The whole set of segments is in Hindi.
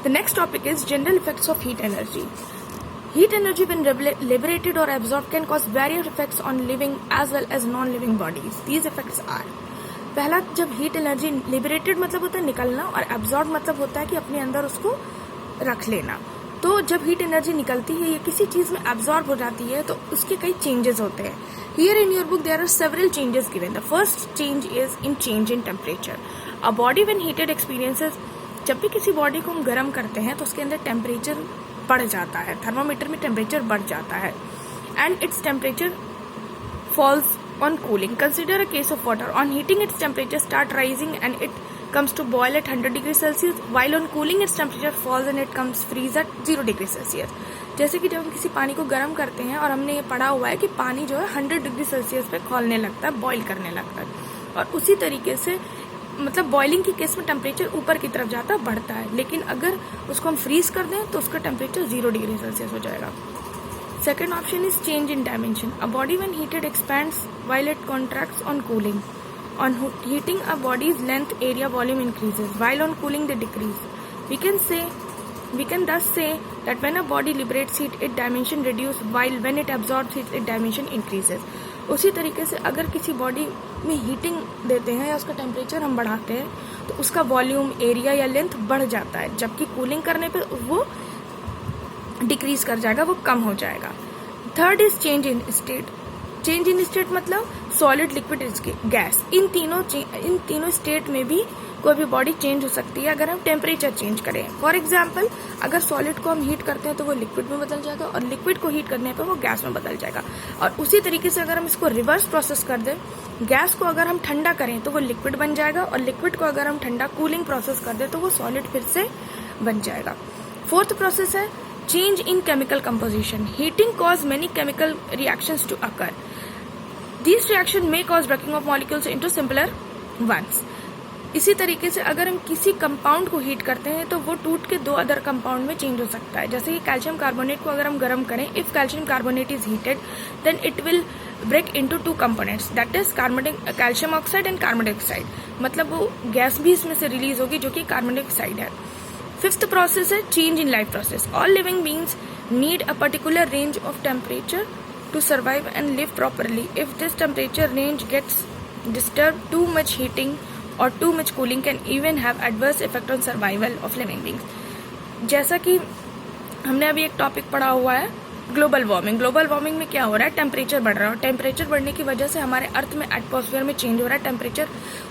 The next topic is general effects of heat energy. Heat energy when liberated or absorbed can cause various effects on living as well as non-living bodies. These effects are, पहला, जब हीट एनर्जी लिबरेटेड मतलब होता है निकलना, और एब्जॉर्ब मतलब होता है कि अपने अंदर उसको रख लेना. तो जब हीट एनर्जी निकलती है या किसी चीज में एब्जॉर्ब हो जाती है तो उसके कई चेंजेस होते हैं. Here in your book there are several changes given. The first change is in change in temperature. A body when heated experiences, जब भी किसी बॉडी को हम गर्म करते हैं तो उसके अंदर टेम्परेचर बढ़ जाता है, थर्मामीटर में टेम्परेचर बढ़ जाता है, and its temperature falls on cooling. Consider a case of water. On heating, its temperature start rising and it comes to boil at 100 degrees Celsius, while on cooling its temperature falls and it comes freeze at 0 degrees Celsius. जैसे कि जब हम किसी पानी को गर्म करते हैं और हमने ये पढ़ा हुआ है कि पानी जो है 100 डिग्री सेल्सियस पे खौलने लगता है, बॉईल करने लगता है, और उसी तरीके से मतलब बॉइलिंग के केस में टेम्परेचर ऊपर की तरफ जाता है, बढ़ता है, लेकिन अगर उसको हम फ्रीज कर दें तो उसका टेम्परेचर 0 डिग्री सेल्सियस हो जाएगा. Second option is change in dimension. A body when heated expands while it contracts on cooling. On heating, a body's length, area, volume increases, while on cooling they decrease. We can thus say that when a body liberates heat, its dimension reduces, while when it absorbs heat, its dimension increases. उसी तरीके से अगर किसी बॉडी में हीटिंग देते हैं या उसका टेम्परेचर हम बढ़ाते हैं तो उसका वॉल्यूम, एरिया या लेंथ बढ़ जाता है, जबकि कूलिंग करने पर वो डिक्रीज कर जाएगा, वो कम हो जाएगा. Third is change in state. Change in state मतलब सॉलिड, लिक्विड, गैस. इन तीनों स्टेट में भी कोई भी बॉडी चेंज हो सकती है अगर हम टेम्परेचर चेंज करें. फॉर एग्जाम्पल, अगर सॉलिड को हम हीट करते हैं तो वो लिक्विड में बदल जाएगा, और लिक्विड को हीट करने पर वो गैस में बदल जाएगा. और उसी तरीके से अगर हम इसको रिवर्स प्रोसेस कर दें, गैस को अगर हम ठंडा करें तो वो लिक्विड बन जाएगा, और लिक्विड को अगर हम ठंडा कूलिंग प्रोसेस कर दें तो वो सॉलिड फिर से बन जाएगा. फोर्थ प्रोसेस है change in chemical composition. Heating cause many chemical reactions to occur. These reactions may cause breaking of molecules into simpler ones. इसी तरीके से अगर हम किसी कंपाउंड को हीट करते हैं तो वो टूट के दो अदर कंपाउंड में चेंज हो सकता है. जैसे कि कैल्शियम कार्बोनेट को अगर हम गर्म करें, if calcium carbonate is heated then it will break into two components, that is calcium oxide and carbon dioxide. मतलब वो गैस भी इसमें से रिलीज होगी जो कि कार्बन डाइऑक्साइड है. Fifth process है change in life process. All living beings need a particular range of temperature to survive and live properly. If this temperature range gets disturbed, too much heating or too much cooling can even have adverse effect on survival of living beings. जैसा कि हमने अभी एक टॉपिक पढ़ा हुआ है ग्लोबल वार्मिंग. ग्लोबल वार्मिंग में क्या हो रहा है, टेम्परेचर बढ़ रहा है, और टेम्परेचर बढ़ने की वजह से हमारे अर्थ में एटमॉस्फेयर में चेंज हो रहा है, टेम्परेचर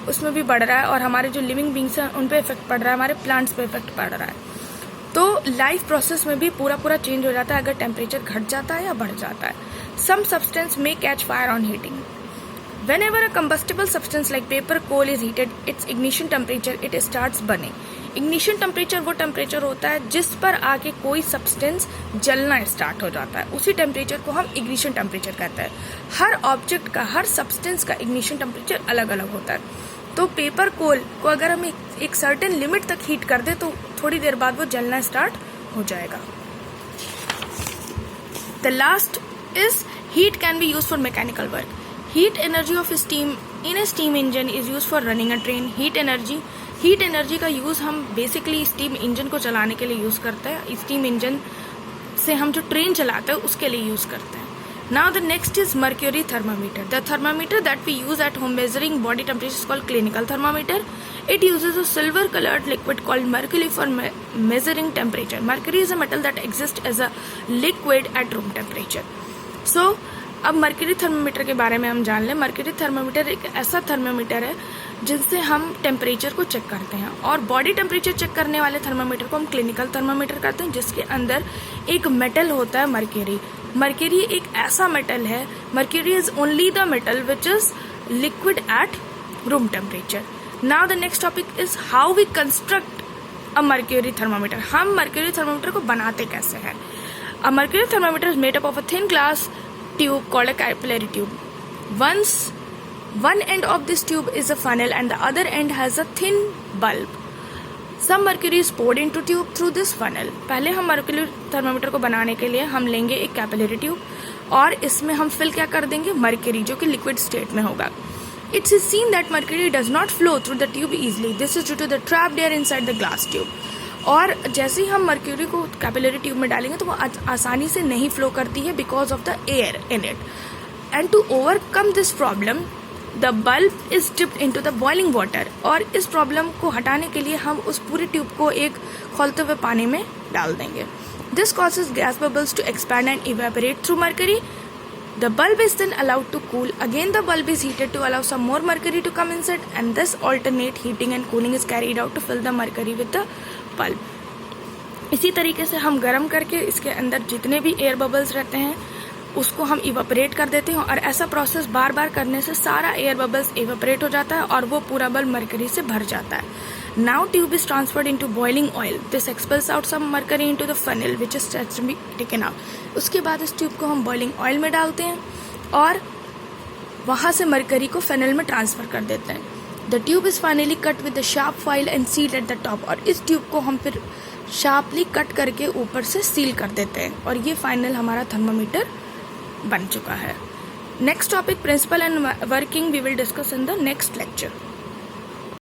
उसमें भी बढ़ रहा है, और हमारे जो लिविंग बींग्स हैं उन पे इफेक्ट पड़ रहा है, हमारे प्लांट्स पे इफेक्ट पड़ रहा है. तो लाइफ प्रोसेस में भी पूरा चेंज हो जाता है अगर टेम्परेचर घट जाता है या बढ़ जाता है. Some substance may catch fire on heating. Whenever a combustible substance like paper, coal is heated, its ignition temperature, it starts burning. Ignition temperature वो टेम्परेचर होता है जिस पर आके कोई सब्सटेंस जलना स्टार्ट हो जाता है, उसी टेम्परेचर को हम इग्निशन टेम्परेचर कहते हैं. हर ऑब्जेक्ट का, हर सब्सटेंस का इग्निशन टेम्परेचर अलग अलग होता है. तो पेपर, कोल को अगर हम एक सर्टेन लिमिट तक हीट कर दे तो थोड़ी देर बाद वो जलना स्टार्ट हो जाएगा. The last is heat can be use for mechanical work. Heat energy of steam in a steam engine is used for running a train. Heat energy का यूज हम बेसिकली स्टीम इंजन को चलाने के लिए यूज करते हैं. स्टीम इंजन से हम जो ट्रेन चलाते हैं उसके लिए यूज करते हैं. Now the next is mercury thermometer. The thermometer that we use at home measuring body temperature is called clinical thermometer. It uses a silver colored liquid called mercury for measuring temperature. Mercury is a metal that exists as a liquid at room temperature. So अब मर्क्यूरी थर्मोमीटर के बारे में हम जान लें. मर्क्यूरी थर्मोमीटर एक ऐसा थर्मोमीटर है जिनसे हम टेम्परेचर को चेक करते हैं, और बॉडी टेम्परेचर चेक करने वाले थर्मोमीटर को हम क्लिनिकल थर्मोमीटर कहते हैं, जिसके अंदर एक मेटल होता है मर्क्यूरी. मर्क्यूरी एक ऐसा मेटल है, mercury is only the metal which is liquid at room temperature. Now the next topic is how we construct a mercury thermometer. हम मर्क्यूरी थर्मोमीटर को बनाते कैसे हैं. A mercury thermometer is made up of a thin glass tube called a capillary tube. One end of this tube is a funnel and the other end has a thin bulb. Some mercury is poured into tube through this funnel. पहले हम मर्क्यूरी थर्मोमीटर को बनाने के लिए हम लेंगे एक कैपिलरी ट्यूब, और इसमें हम फिल क्या कर देंगे, मर्क्यूरी, जो कि लिक्विड स्टेट में होगा. It is seen that mercury does not flow through the tube easily. This is due to the trapped air inside the glass tube. और जैसे ही हम मर्क्यूरी को कैपिलरी ट्यूब में डालेंगे तो वो आसानी से नहीं फ्लो करती है because of the air in it. And to overcome this problem the bulb is dipped into the boiling water. और इस प्रॉब्लम को हटाने के लिए हम उस पूरी ट्यूब को एक खौलते हुए पानी में डाल देंगे. This causes gas bubbles to expand and evaporate through mercury. The bulb is then allowed to cool. Again the bulb is heated to allow some more mercury to come inside, and this alternate heating and cooling is carried out to fill the mercury with the bulb. इसी तरीके से हम गर्म करके इसके अंदर जितने भी एयर बबल्स रहते हैं उसको हम इवापोरेट कर देते हैं, और ऐसा प्रोसेस बार बार करने से सारा एयर बबल्स इवापोरेट हो जाता है और वो पूरा बल्ब मरकरी से भर जाता है. Now tube is transferred into boiling oil. This expels out some mercury into the funnel which is taken out. उसके बाद इस ट्यूब को हम बॉइलिंग ऑयल में डालते हैं और वहां से मरकरी को फनल में ट्रांसफर कर देते हैं. The tube is finally cut with the sharp file and sealed at the top. और इस ट्यूब को हम फिर शार्पली कट करके ऊपर से सील कर देते हैं, और ये फाइनल हमारा थर्मामीटर बन चुका है. Next topic principle and working we will discuss in the next lecture.